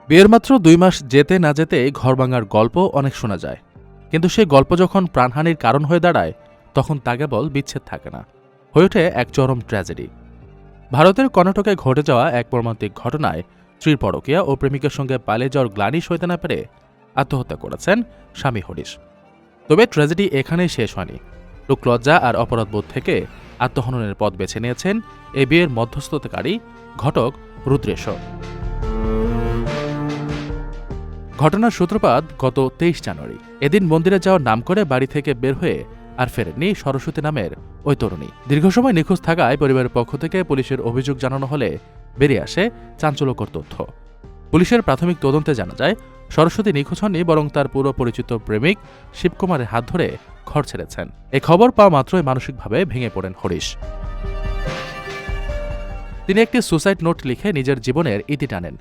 বিয়ের মাত্র 2 মাস যেতে না যেতে ঘর ভাঙার গল্প অনেক শোনা যায়, কিন্তু সেই গল্প যখন প্রাণহানির কারণ হয়ে দাঁড়ায় তখন তা কেবল বিচ্ছেদ থাকে না, হয়ে ওঠে এক চরম ট্র্যাজেডি। ভারতের কর্ণাটকে ঘটে যাওয়া এক মর্মান্তিক ঘটনায় স্ত্রীর পরকীয়া ও প্রেমিকের সঙ্গে পালিয়ে যাওয়ার গ্লানি সইতে না পেরে আত্মহত্যা করেছেন স্বামী হরিশ। তবে ট্র্যাজেডি এখানেই শেষ হয়নি। লোকলজ্জা আর অপরাধবোধ থেকে আত্মহননের পথ বেছে নিয়েছেন এই বিয়ের মধ্যস্থতাকারী ঘটক রুদ্রেশ। ঘটনার সূত্রপাত গত 23 জানুয়ারি। এদিন মন্দিরে যাওয়ার নাম করে বাড়ি থেকে বের হয়ে আর ফেরেননি সরস্বতী নামের ওই তরুণী। দীর্ঘ সময় নিখোঁজ থাকায় পরিবারের পক্ষ থেকে পুলিশের অভিযোগ জানানো হলে বেরিয়ে আসে চাঞ্চল্যকর তথ্য। পুলিশের প্রাথমিক তদন্তে জানা যায় সরস্বতী নিখোঁজ হননি, বরং তার পুরো পরিচিত প্রেমিক শিবকুমারের হাত ধরে ঘর ছেড়েছেন। এই খবর পাওয়া মাত্রই মানসিকভাবে ভেঙে পড়েন হরিশ। তিনি একটি সুসাইড নোট লিখে নিজের জীবনের ইতি টানেন,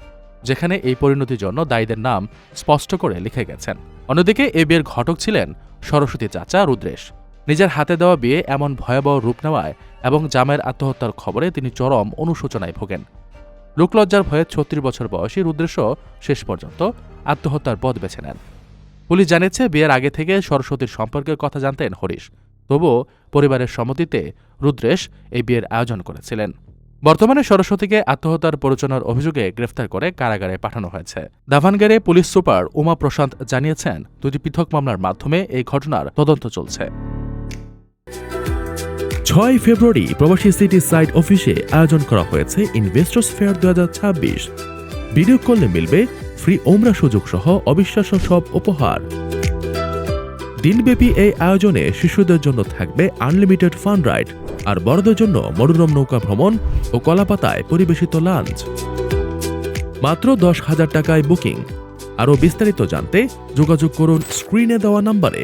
যেখানে এই পরিণতির জন্য দায়ীদের নাম স্পষ্ট করে লিখে গেছেন। অন্যদিকে এ বিয়ের ঘটক ছিলেন সরস্বতী চাচা রুদ্রেশ। নিজের হাতে দেওয়া বিয়ে এমন ভয়াবহ রূপ নেওয়ায় এবং জামাইয়ের আত্মহত্যার খবরে তিনি চরম অনুশোচনায় ভোগেন। লোকলজ্জার ভয়ে 36 বছর বয়সী রুদ্রেশ শেষ পর্যন্ত আত্মহত্যার পথ বেছে নেন। পুলিশ জানিয়েছে বিয়ের আগে থেকে সরস্বতীর সম্পর্কের কথা জানতেন হরিশ, তবুও পরিবারের সম্মতিতে রুদ্রেশ এই বিয়ের আয়োজন করেছিলেন। বর্তমানে সরস্বতীকে আত্মহত্যার প্ররোচনার অভিযোগে গ্রেফতার করে কারাগারে পাঠানো হয়েছে। দাভানগড়ে পুলিশ সুপার উমা প্রশান্ত জানিয়েছেন, 2টি পৃথক মামলার মাধ্যমে এই ঘটনার তদন্ত চলছে। 6 ফেব্রুয়ারি প্রবাসী সিটি সাইট অফিসে আয়োজন করা হয়েছে ইনভেস্টর্স ফেয়ার 2026। ভিডিও কলে মিলবে ফ্রি ওমরা সুযোগ সহ অবিশ্বাস্য সব উপহার। দিনব্যাপী এই আয়োজনে শিশুদের জন্য থাকবে আনলিমিটেড ফান রাইড, আর বড়দের জন্য মনোরম নৌকা ভ্রমণ ও কলাপাতায় পরিবেশিত লাঞ্চ। মাত্র 10,000 টাকায় বুকিং। আরও বিস্তারিত জানতে যোগাযোগ করুন স্ক্রিনে দেওয়া নম্বরে।